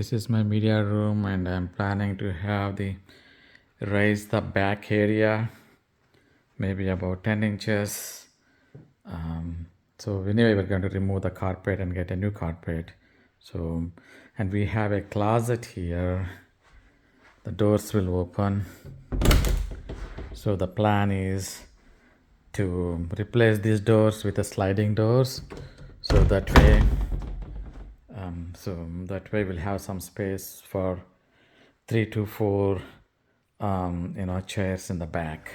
This is my media room, and I'm planning to have the raise the back area maybe about 10 inches. So anyway, we're going to remove the carpet and get a new carpet. So, and we have a closet here. The doors will open. So the plan is to replace these doors with the sliding doors. So that way, we'll have some space for 3 to 4, chairs in the back.